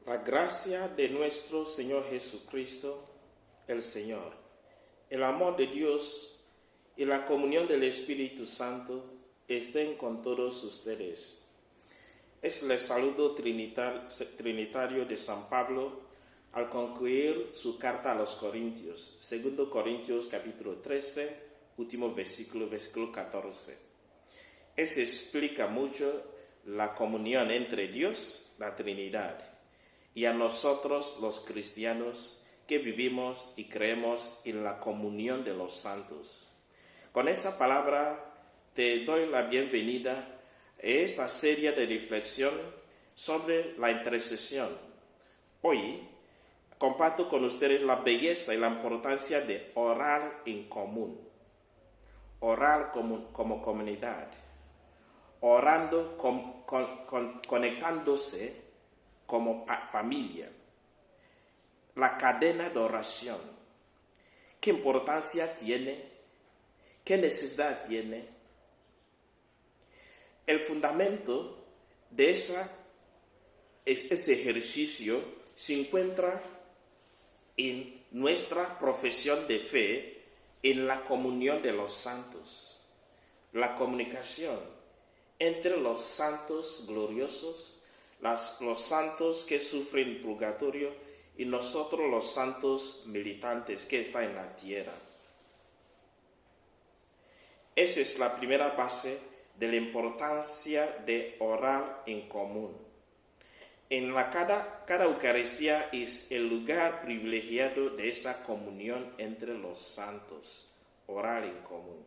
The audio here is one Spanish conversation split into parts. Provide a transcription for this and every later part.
La gracia de nuestro Señor Jesucristo, el Señor, el amor de Dios y la comunión del Espíritu Santo estén con todos ustedes. Es el saludo trinitario de San Pablo al concluir su carta a los Corintios, 2 Corintios capítulo 13, último versículo 14. Eso explica mucho la comunión entre Dios, la Trinidad, y a nosotros los cristianos que vivimos y creemos en la comunión de los santos. Con esa palabra te doy la bienvenida a esta serie de reflexión sobre la intercesión. Hoy comparto con ustedes la belleza y la importancia de orar en común, orar como comunidad, orando, conectándose como familia. La cadena de oración, ¿qué importancia tiene? ¿Qué necesidad tiene? El fundamento de ese ejercicio se encuentra en nuestra profesión de fe, en la comunión de los santos, la comunicación entre los santos gloriosos, los santos que sufren purgatorio y nosotros los santos militantes que están en la tierra. Esa es la primera base de la importancia de orar en común. En cada Eucaristía es el lugar privilegiado de esa comunión entre los santos, orar en común.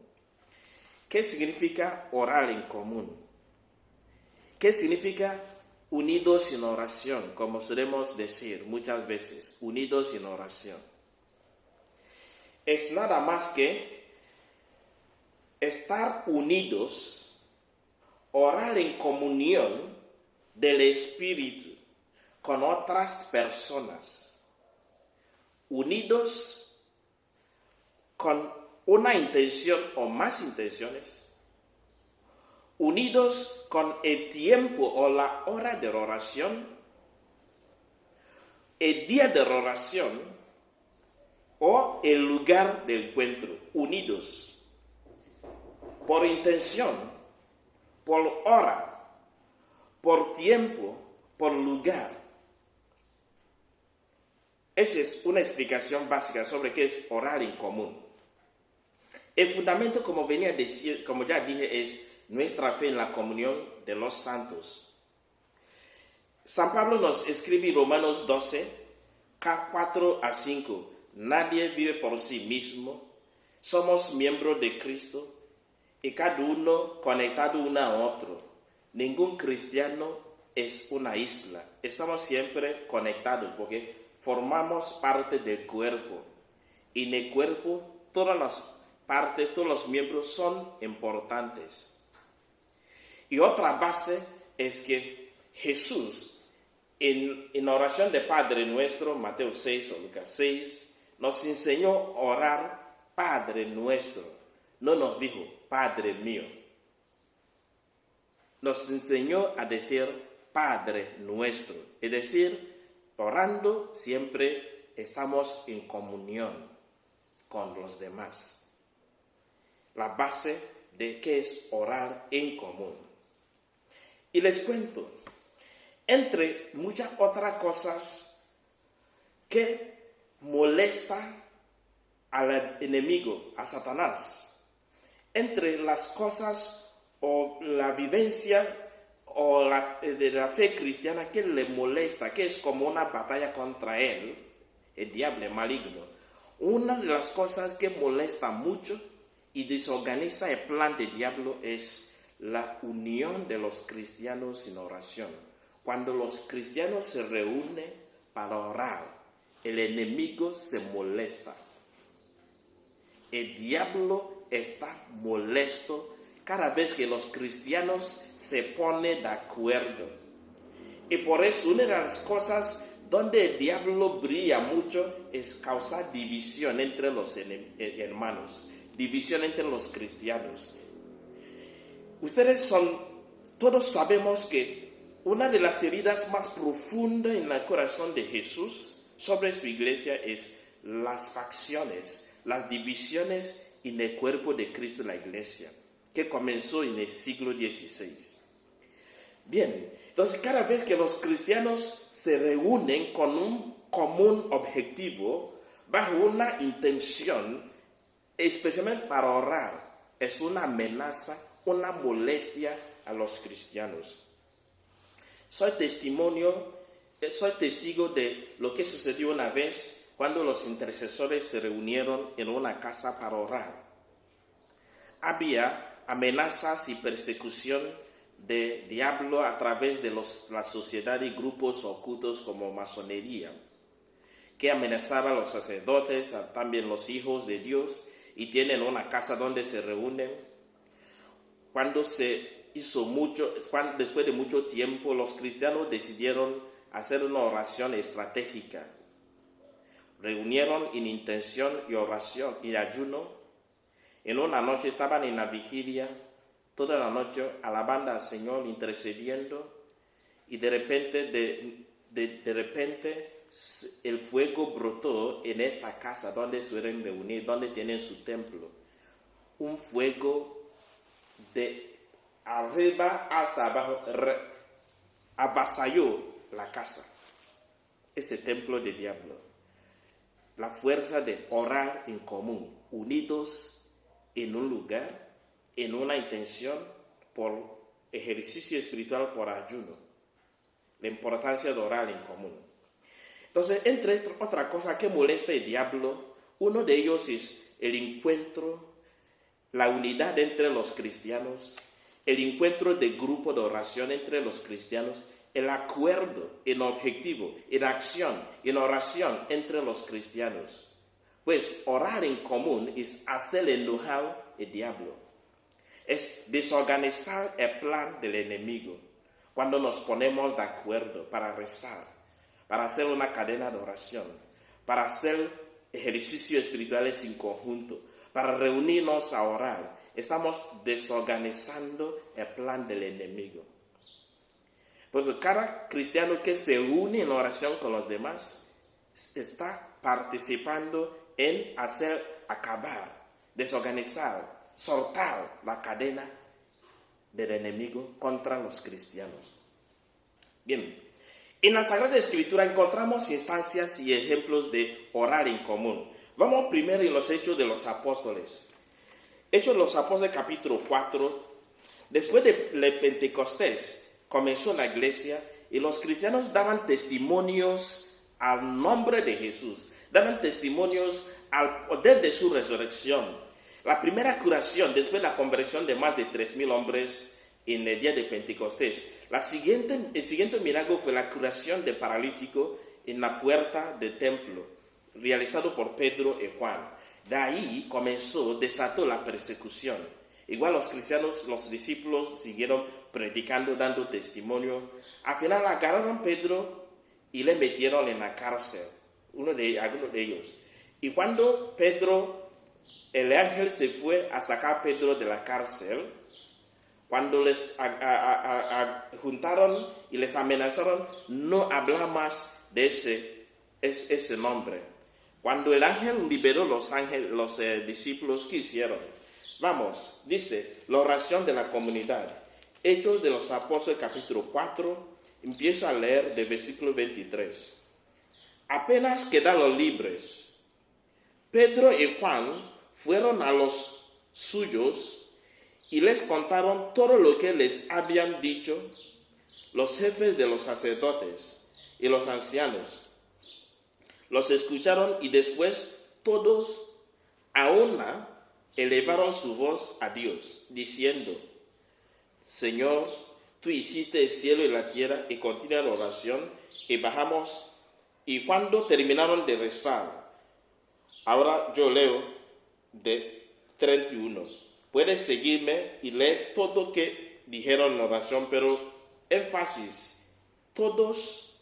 ¿Qué significa orar en común? ¿Qué significa unidos en oración? Como solemos decir muchas veces, unidos en oración. Es nada más que estar unidos, orar en comunión del Espíritu con otras personas, unidos con una intención o más intenciones, unidos con el tiempo o la hora de oración, el día de oración o el lugar del encuentro, unidos por intención, por hora, por tiempo, por lugar. Esa es una explicación básica sobre qué es orar en común. El fundamento, como venía a decir, como ya dije, es nuestra fe en la comunión de los santos. San Pablo nos escribe en Romanos 12, 4 a 5. Nadie vive por sí mismo. Somos miembros de Cristo y cada uno conectado uno a otro. Ningún cristiano es una isla. Estamos siempre conectados porque formamos parte del cuerpo. Y en el cuerpo todas las partes, todos los miembros son importantes. Y otra base es que Jesús, en oración de Padre Nuestro, Mateo 6 o Lucas 6, nos enseñó a orar Padre Nuestro. No nos dijo Padre mío. Nos enseñó a decir Padre Nuestro. Es decir, orando siempre estamos en comunión con los demás. La base de qué es orar en común. Y les cuento, entre muchas otras cosas que molesta al enemigo, a Satanás, entre las cosas o la vivencia o de la fe cristiana que le molesta, que es como una batalla contra él, el diablo maligno, una de las cosas que molesta mucho y desorganiza el plan del diablo es la unión de los cristianos en oración. Cuando los cristianos se reúnen para orar, el enemigo se molesta. El diablo está molesto cada vez que los cristianos se ponen de acuerdo. Y por eso una de las cosas donde el diablo brilla mucho es causar división entre los hermanos, división entre los cristianos. Todos sabemos que una de las heridas más profundas en el corazón de Jesús sobre su iglesia es las facciones, las divisiones en el cuerpo de Cristo, la iglesia, que comenzó en el siglo XVI. Bien, entonces cada vez que los cristianos se reúnen con un común objetivo, bajo una intención, especialmente para orar, es una amenaza, una molestia a los cristianos. Soy testigo de lo que sucedió una vez cuando los intercesores se reunieron en una casa para orar. Había amenazas y persecución del diablo a través de la sociedad y grupos ocultos como masonería, que amenazaba a los sacerdotes, también los hijos de Dios, y tienen una casa donde se reúnen. Después de mucho tiempo, los cristianos decidieron hacer una oración estratégica. Reunieron en intención y oración y ayuno. En una noche estaban en la vigilia, toda la noche alabando al Señor, intercediendo, y de repente el fuego brotó en esa casa donde suelen reunir, donde tienen su templo. Un fuego de arriba hasta abajo avasalló la casa, ese templo del diablo. La fuerza de orar en común, unidos en un lugar, en una intención, por ejercicio espiritual, por ayuno. La importancia de orar en común. Entonces, entre otra cosa que molesta el diablo, uno de ellos es el encuentro, la unidad entre los cristianos, el encuentro de grupo de oración entre los cristianos, el acuerdo en objetivo, en acción, en oración entre los cristianos. Pues orar en común es hacer enojar al diablo, es desorganizar el plan del enemigo. Cuando nos ponemos de acuerdo para rezar, para hacer una cadena de oración, para hacer ejercicios espirituales en conjunto, para reunirnos a orar, estamos desorganizando el plan del enemigo. Por eso cada cristiano que se une en oración con los demás está participando en hacer acabar, desorganizar, soltar la cadena del enemigo contra los cristianos. Bien, en la Sagrada Escritura encontramos instancias y ejemplos de orar en común. Vamos primero en los Hechos de los Apóstoles. Hechos de los Apóstoles capítulo 4. Después de Pentecostés comenzó la iglesia y los cristianos daban testimonios al nombre de Jesús, daban testimonios al poder de su resurrección. La primera curación después de la conversión de más de 3,000 hombres en el día de Pentecostés. El siguiente milagro fue la curación del paralítico en la puerta del templo, realizado por Pedro y Juan. De ahí desató la persecución. Igual los cristianos, los discípulos siguieron predicando, dando testimonio. Al final agarraron a Pedro y le metieron en la cárcel, algunos de ellos. Y cuando el ángel se fue a sacar a Pedro de la cárcel, cuando les juntaron y les amenazaron, no hablar más de ese nombre. Cuando el ángel liberó los discípulos, ¿qué hicieron? Vamos, dice la oración de la comunidad. Hechos de los Apóstoles capítulo 4, empiezo a leer de versículo 23. Apenas quedaron libres, Pedro y Juan fueron a los suyos y les contaron todo lo que les habían dicho los jefes de los sacerdotes y los ancianos. Los escucharon y después todos a una elevaron su voz a Dios, diciendo: Señor, tú hiciste el cielo y la tierra, y continúa la oración, y bajamos. Y cuando terminaron de rezar, ahora yo leo de 31. Puedes seguirme y leer todo lo que dijeron en la oración, pero énfasis, todos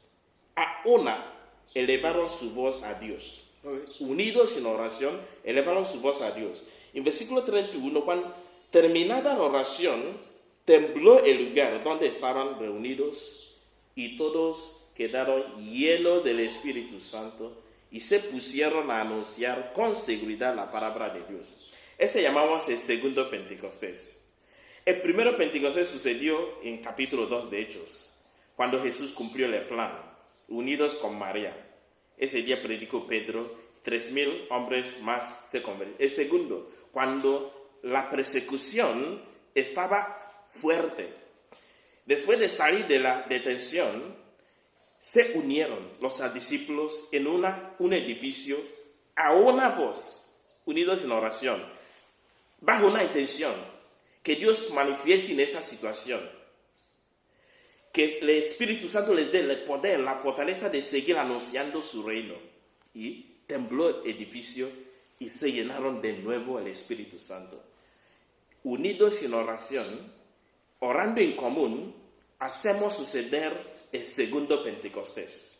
a una elevaron su voz a Dios. Unidos en oración, elevaron su voz a Dios. En versículo 31, cuando terminada la oración, tembló el lugar donde estaban reunidos y todos quedaron llenos del Espíritu Santo y se pusieron a anunciar con seguridad la palabra de Dios. Ese llamamos el segundo Pentecostés. El primero Pentecostés sucedió en capítulo 2 de Hechos, cuando Jesús cumplió el plan, unidos con María. Ese día predicó Pedro, 3,000 hombres más se convirtieron. El segundo, cuando la persecución estaba fuerte. Después de salir de la detención, se unieron los discípulos en un edificio a una voz, unidos en oración, bajo una intención, que Dios manifieste en esa situación, que el Espíritu Santo les dé el poder, la fortaleza de seguir anunciando su reino. Y tembló el edificio y se llenaron de nuevo el Espíritu Santo. Unidos en oración, orando en común, hacemos suceder el segundo Pentecostés.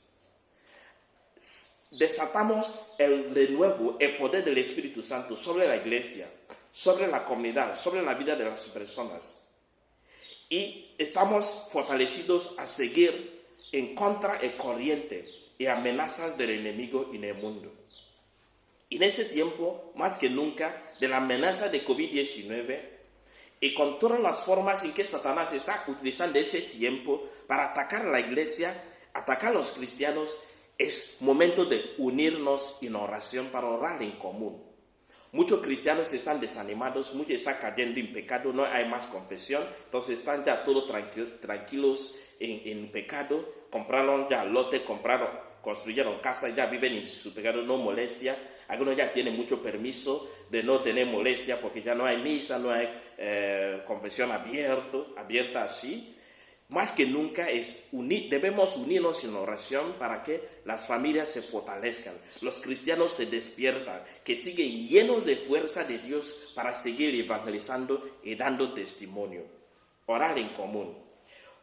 Desatamos de nuevo el poder del Espíritu Santo sobre la iglesia, sobre la comunidad, sobre la vida de las personas. Y estamos fortalecidos a seguir en contra del corriente y amenazas del enemigo en el mundo. En ese tiempo, más que nunca, de la amenaza de COVID-19 y con todas las formas en que Satanás está utilizando ese tiempo para atacar a la iglesia, atacar a los cristianos, es momento de unirnos en oración para orar en común. Muchos cristianos están desanimados, muchos están cayendo en pecado, no hay más confesión, entonces están ya todos tranquilos en pecado, compraron ya lote, construyeron casa, ya viven en su pecado, no molestia. Algunos ya tienen mucho permiso de no tener molestia porque ya no hay misa, no hay confesión abierta así. Más que nunca debemos unirnos en oración para que las familias se fortalezcan, los cristianos se despiertan, que siguen llenos de fuerza de Dios para seguir evangelizando y dando testimonio. Orar en común.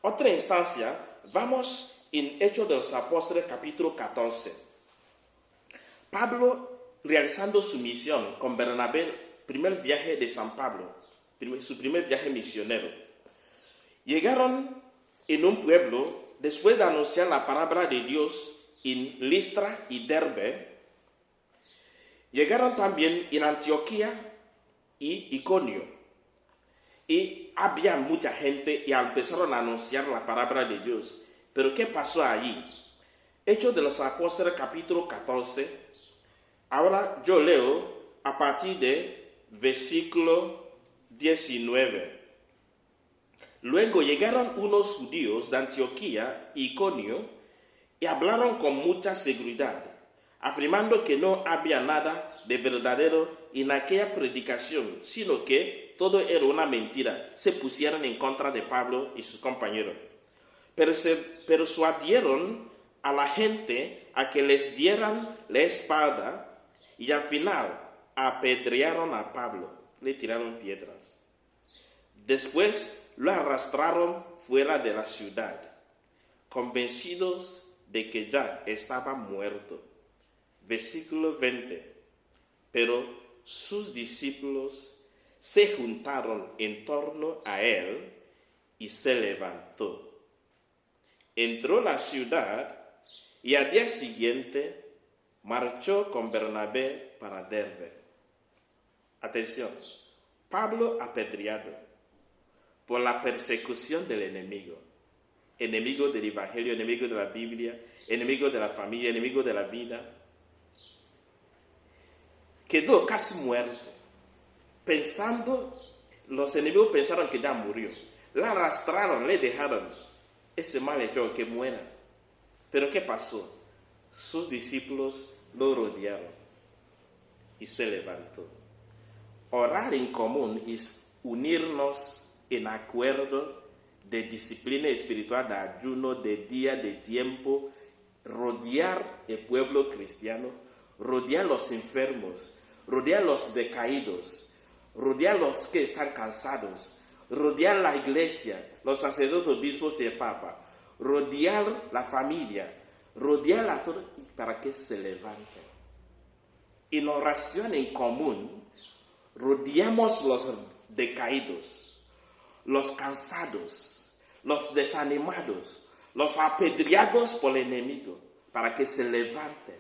Otra instancia, vamos en Hechos de los Apóstoles capítulo 14. Pablo realizando su misión con Bernabé, primer viaje de San Pablo, su primer viaje misionero. Llegaron en un pueblo, después de anunciar la palabra de Dios en Listra y Derbe, llegaron también en Antioquía y Iconio. Y había mucha gente y empezaron a anunciar la palabra de Dios. Pero ¿qué pasó allí? Hechos de los Apóstoles capítulo 14. Ahora yo leo a partir de versículo 19. Luego llegaron unos judíos de Antioquía y Iconio y hablaron con mucha seguridad, afirmando que no había nada de verdadero en aquella predicación, sino que todo era una mentira. Se pusieron en contra de Pablo y sus compañeros. Persuadieron a la gente a que les dieran la espada y al final apedrearon a Pablo, le tiraron piedras. Después lo arrastraron fuera de la ciudad, convencidos de que ya estaba muerto. Versículo 20. Pero sus discípulos se juntaron en torno a él y se levantó. Entró a la ciudad y al día siguiente marchó con Bernabé para Derbe. Atención, Pablo apedreado por la persecución del enemigo del evangelio, enemigo de la Biblia, enemigo de la familia, enemigo de la vida. Quedó casi muerto. Los enemigos pensaron que ya murió. La arrastraron, le dejaron ese malhechor que muera. Pero ¿qué pasó? Sus discípulos lo rodearon y se levantó. Orar en común es unirnos en acuerdo de disciplina espiritual, de ayuno, de día, de tiempo, rodear el pueblo cristiano, rodear los enfermos, rodear los decaídos, rodear los que están cansados, rodear la iglesia, los sacerdotes, obispos y el papa, rodear la familia, rodear a todos para que se levanten. En oración en común, rodeamos los decaídos, los cansados, los desanimados, los apedreados por el enemigo, para que se levanten.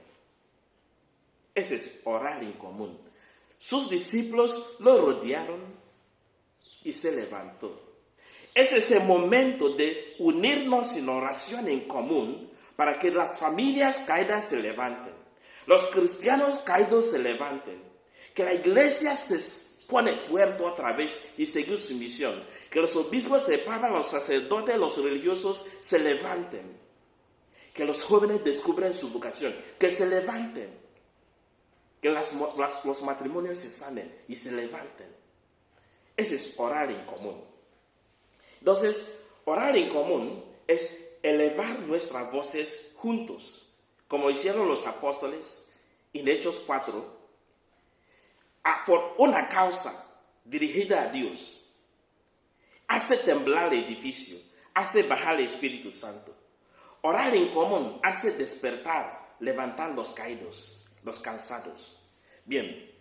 Ese es orar en común. Sus discípulos lo rodearon y se levantó. Es ese momento de unirnos en oración en común para que las familias caídas se levanten, los cristianos caídos se levanten, que la iglesia se pone fuerte otra vez y sigue su misión, que los obispos se pagan, los sacerdotes, los religiosos se levanten, que los jóvenes descubren su vocación, que se levanten, que los matrimonios se sanen y se levanten. Ese es orar en común. Entonces, orar en común es elevar nuestras voces juntos, como hicieron los apóstoles en Hechos 4, por una causa dirigida a Dios. Hace temblar el edificio, hace bajar el Espíritu Santo. Orar en común hace despertar, levantar los caídos, los cansados. Bien,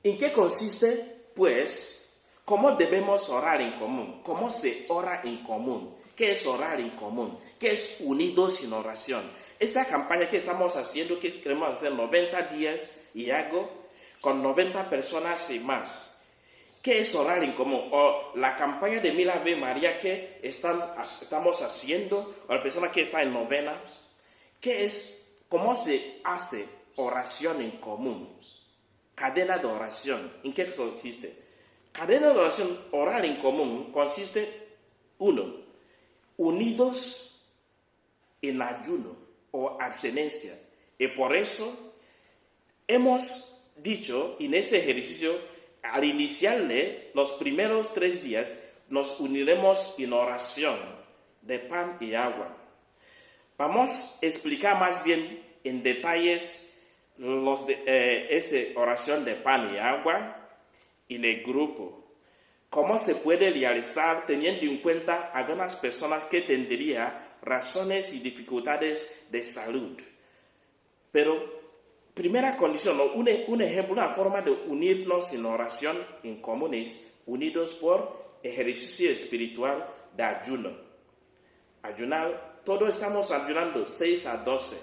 ¿en qué consiste, pues, cómo debemos orar en común? ¿Cómo se ora en común? ¿Qué es orar en común? ¿Qué es unidos en oración? Esta campaña que estamos haciendo, que queremos hacer 90 días y algo, con 90 personas y más. ¿Qué es orar en común? O la campaña de Mil Ave María que estamos haciendo, o la persona que está en novena. ¿Qué es? ¿Cómo se hace oración en común? Cadena de oración. ¿En qué consiste? Cadena de oración, orar en común, consiste, 1, unidos en ayuno o abstenencia. Y por eso hemos dicho en ese ejercicio, al iniciarle los primeros 3 días, nos uniremos en oración de pan y agua. Vamos a explicar más bien en detalles esa oración de pan y agua en el grupo. ¿Cómo se puede realizar teniendo en cuenta algunas personas que tendrían razones y dificultades de salud? Pero primera condición, un ejemplo, una forma de unirnos en oración en común es unidos por ejercicio espiritual de ayuno. Ayunar, todos estamos ayunando 6 a 12.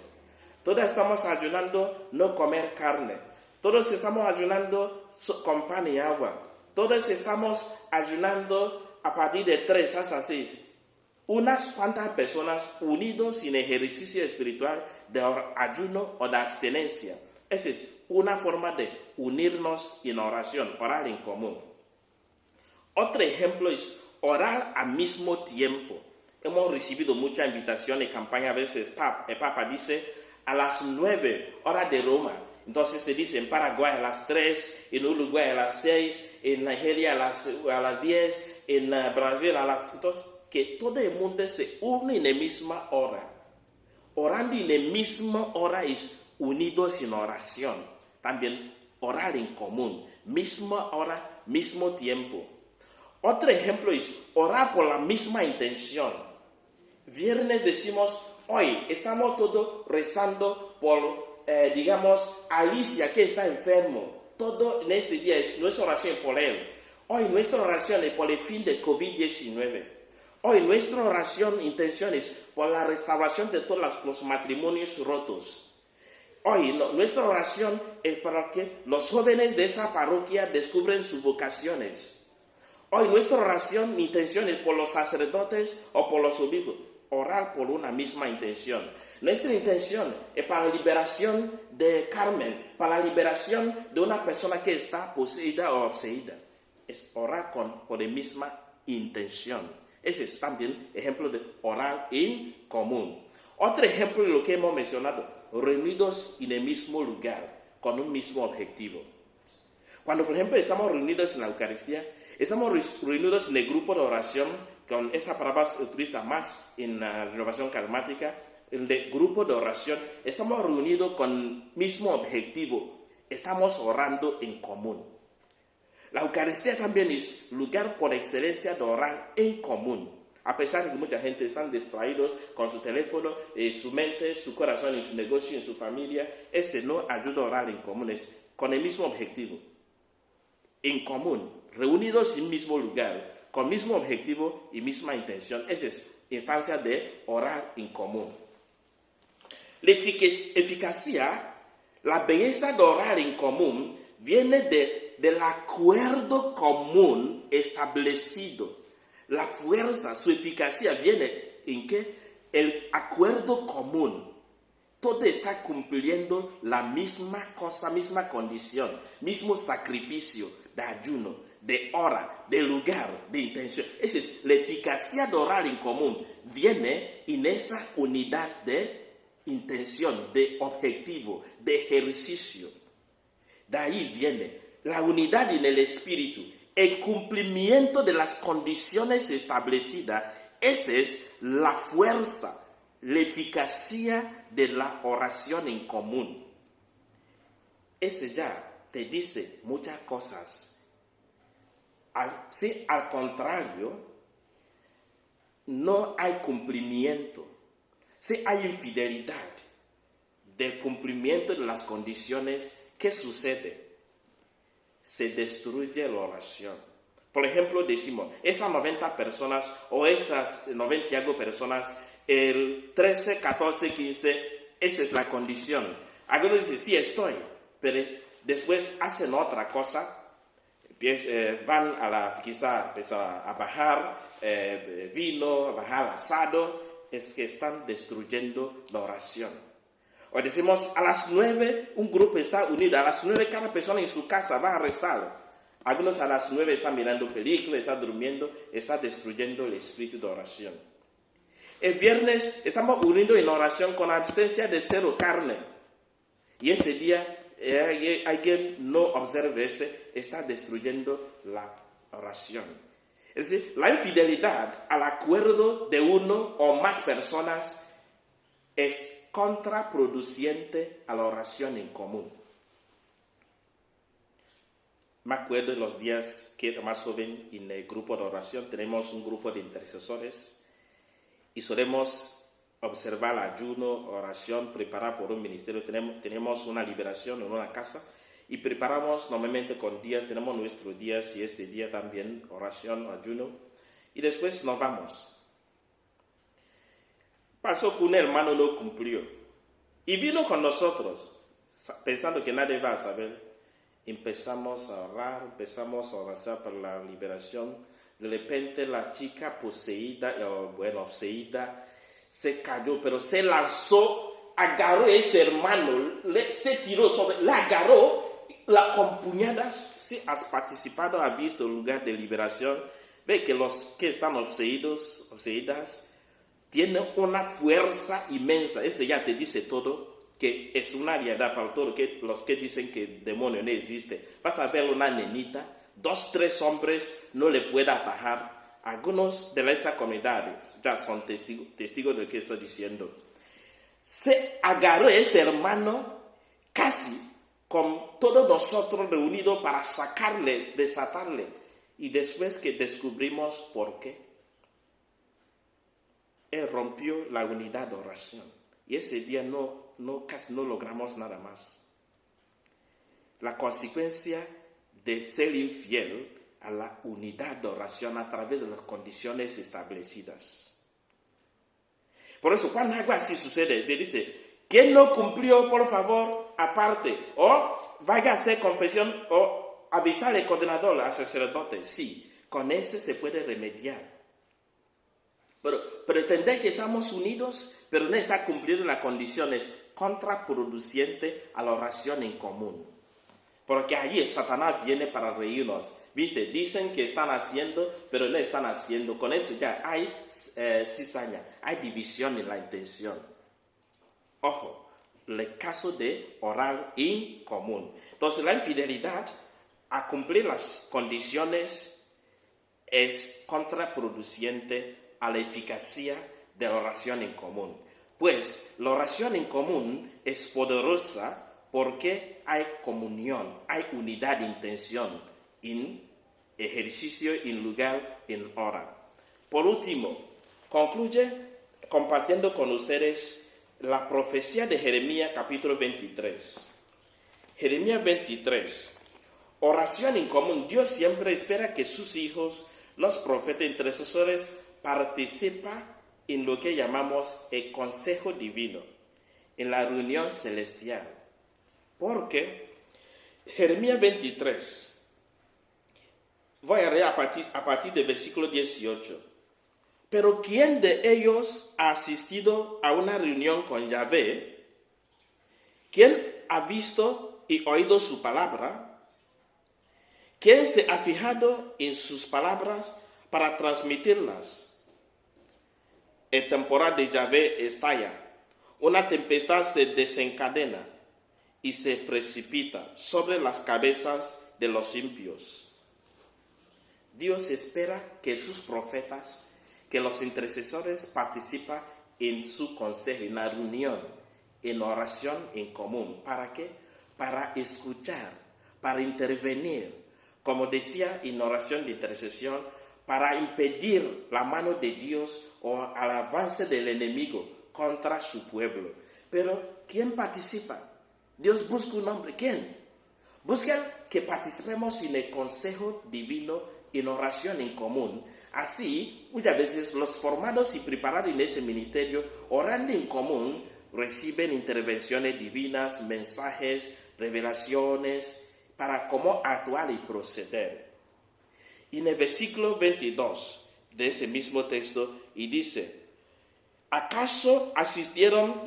Todos estamos ayunando no comer carne. Todos estamos ayunando con pan y agua. Todos estamos ayunando a partir de 3 hasta 6. Unas cuantas personas unidos en ejercicio espiritual de ayuno o de abstenencia. Esa es una forma de unirnos en oración, orar en común. Otro ejemplo es orar al mismo tiempo. Hemos recibido mucha invitación y campaña. A veces el Papa dice a las 9 horas de Roma. Entonces se dice en Paraguay a las 3, en Uruguay a las 6, en Nigeria a las 10, en Brasil a las... Entonces, que todo el mundo se une en la misma hora. Orando en la misma hora es unidos en oración. También orar en común. Misma hora, mismo tiempo. Otro ejemplo es orar por la misma intención. Viernes decimos, hoy estamos todos rezando por, Alicia que está enfermo. Todo en este día es nuestra oración por él. Hoy nuestra oración es por el fin del COVID-19. Hoy nuestra oración, intención es por la restauración de todos los matrimonios rotos. Hoy nuestra oración es para que los jóvenes de esa parroquia descubren sus vocaciones. Hoy nuestra oración, intención es por los sacerdotes o por los obispos. Orar por una misma intención. Nuestra intención es para la liberación de Carmen, para la liberación de una persona que está poseída o obseída. Es orar por la misma intención. Ese es también ejemplo de orar en común. Otro ejemplo de lo que hemos mencionado, reunidos en el mismo lugar, con un mismo objetivo. Cuando, por ejemplo, estamos reunidos en la Eucaristía, estamos reunidos en el grupo de oración, con esa palabra se utiliza más en la renovación carismática, en el grupo de oración, estamos reunidos con el mismo objetivo, estamos orando en común. La Eucaristía también es lugar por excelencia de orar en común. A pesar de que mucha gente está distraídos con su teléfono, su mente, su corazón, en su negocio, en su familia, ese no ayuda a orar en común, es con el mismo objetivo. En común, reunidos en el mismo lugar, con el mismo objetivo y misma intención, ese es instancia de orar en común. La eficacia, la belleza de orar en común viene del acuerdo común establecido. La fuerza, su eficacia viene en que el acuerdo común, todo está cumpliendo la misma cosa, misma condición, mismo sacrificio de ayuno, de hora, de lugar, de intención. Esa es la eficacia de orar en común, viene en esa unidad de intención, de objetivo, de ejercicio. De ahí viene la unidad en el espíritu, el cumplimiento de las condiciones establecidas. Esa es la fuerza, la eficacia de la oración en común. Ese ya te dice muchas cosas. Si al contrario, no hay cumplimiento, si hay infidelidad del cumplimiento de las condiciones, ¿qué sucede? Se destruye la oración. Por ejemplo, decimos, esas 90 personas o esas 90 y algo personas, el 13, 14, 15, esa es la condición. Algunos dicen, sí estoy, pero después hacen otra cosa. Van quizá a bajar vino, a bajar asado, es que están destruyendo la oración. O decimos, a las 9 un grupo está unido, a las 9 cada persona en su casa va a rezar. Algunos a las 9 están mirando películas, están durmiendo, está destruyendo el espíritu de oración. El viernes estamos unidos en oración con abstencia de cero carne. Y ese día alguien no observa ese, está destruyendo la oración. Es decir, la infidelidad al acuerdo de uno o más personas es contraproducente a la oración en común. Me acuerdo de los días que era más joven en el grupo de oración, tenemos un grupo de intercesores y solemos observar el ayuno, oración, preparar por un ministerio. Tenemos una liberación en una casa y preparamos normalmente con días, tenemos nuestros días y este día también oración, ayuno y después nos vamos. Pasó que un hermano no cumplió y vino con nosotros pensando que nadie va a saber. Empezamos a orar, empezamos a orar por la liberación. De repente la chica poseída, obseída, se cayó, pero se lanzó, agarró a ese hermano, se tiró sobre, la agarró, la con puñadas. Si has participado, has visto el lugar de liberación, ve que los que están obseídas, tienen una fuerza inmensa. Ese ya te dice todo, que es una realidad para todos los que dicen que el demonio no existe. Vas a ver una nenita, 2, 3 hombres no le pueden atajar. Algunos de esta comunidad ya son testigos de lo que estoy diciendo. Se agarró ese hermano casi con todos nosotros reunidos para sacarle, desatarle. Y después que descubrimos por qué, él rompió la unidad de oración. Y ese día casi no logramos nada más. La consecuencia de ser infiel a la unidad de oración a través de las condiciones establecidas. Por eso, cuando algo así sucede, se dice, ¿quién no cumplió, por favor, aparte? O vaya a hacer confesión o avisar al coordinador, al sacerdote. Sí, con ese se puede remediar. Pero pretender que estamos unidos, pero no está cumpliendo las condiciones, contraproducente a la oración en común. Porque allí Satanás viene para reírnos. ¿Viste? Dicen que están haciendo, pero no están haciendo. Con eso ya hay cizaña, hay división en la intención. Ojo, el caso de orar en común. Entonces la infidelidad a cumplir las condiciones es contraproducente a la eficacia de la oración en común. Pues la oración en común es poderosa porque hay comunión, hay unidad de intención en ejercicio, en lugar, en hora. Por último, concluye compartiendo con ustedes la profecía de Jeremías capítulo 23. Jeremías 23. Oración en común. Dios siempre espera que sus hijos, los profetas intercesores, participen en lo que llamamos el consejo divino, en la reunión celestial. Porque Jeremías 23, voy a leer a partir del versículo 18. Pero ¿quién de ellos ha asistido a una reunión con Yahvé? ¿Quién ha visto y oído su palabra? ¿Quién se ha fijado en sus palabras para transmitirlas? El temporal de Yahvé estalla, una tempestad se desencadena y se precipita sobre las cabezas de los impíos. Dios espera que sus profetas, que los intercesores participen en su consejo, en la reunión, en oración en común. ¿Para qué? Para escuchar, para intervenir, como decía en oración de intercesión, para impedir la mano de Dios o al avance del enemigo contra su pueblo. Pero ¿quién participa? Dios busca un hombre. ¿Quién? Busca que participemos en el consejo divino, en oración en común. Así, muchas veces los formados y preparados en ese ministerio, orando en común, reciben intervenciones divinas, mensajes, revelaciones, para cómo actuar y proceder. Y en el versículo 22 de ese mismo texto, y dice: ¿acaso asistieron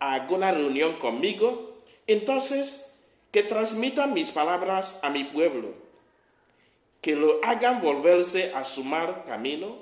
a alguna reunión conmigo? Entonces, que transmitan mis palabras a mi pueblo, que lo hagan volverse a su mal camino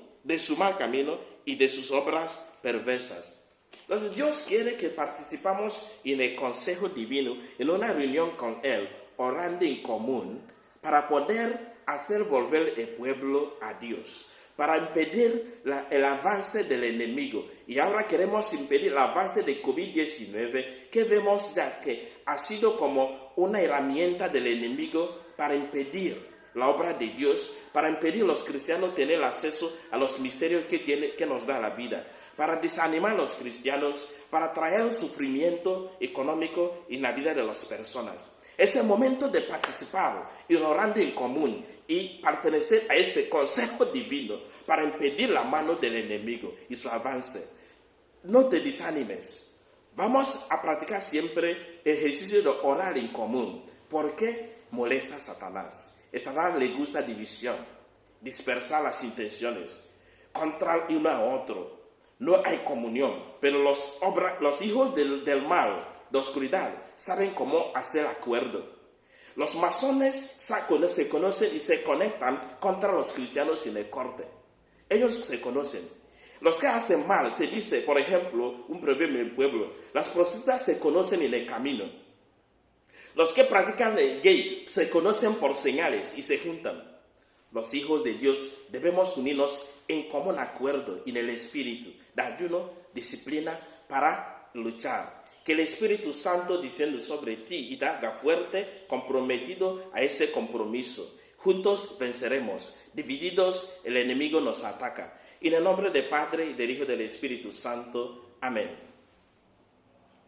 y de sus obras perversas. Entonces, Dios quiere que participamos en el consejo divino, en una reunión con Él, orando en común, para poder hacer volver el pueblo a Dios, para impedir el avance del enemigo. Y ahora queremos impedir el avance de COVID-19, que vemos ya que ha sido como una herramienta del enemigo para impedir la obra de Dios, para impedir a los cristianos tener acceso a los misterios que nos da la vida, para desanimar a los cristianos, para traer sufrimiento económico en la vida de las personas. Es el momento de participar y orando en común y pertenecer a ese consejo divino para impedir la mano del enemigo y su avance. No te desanimes. Vamos a practicar siempre el ejercicio de orar en común. ¿Por qué molesta a Satanás? A Satanás le gusta división, dispersar las intenciones, contra uno a otro. No hay comunión, pero los hijos del mal, de oscuridad, saben cómo hacer acuerdo. Los masones se conocen y se conectan contra los cristianos en el corte. Ellos se conocen. Los que hacen mal, se dice, por ejemplo, un proverbio en el pueblo: las prostitutas se conocen en el camino. Los que practican el gay se conocen por señales y se juntan. Los hijos de Dios debemos unirnos en común acuerdo en el espíritu de ayuno, disciplina para luchar. Que el Espíritu Santo descienda sobre ti y te haga fuerte, comprometido a ese compromiso. Juntos venceremos. Divididos, el enemigo nos ataca. En el nombre del Padre, y del Hijo y del Espíritu Santo. Amén.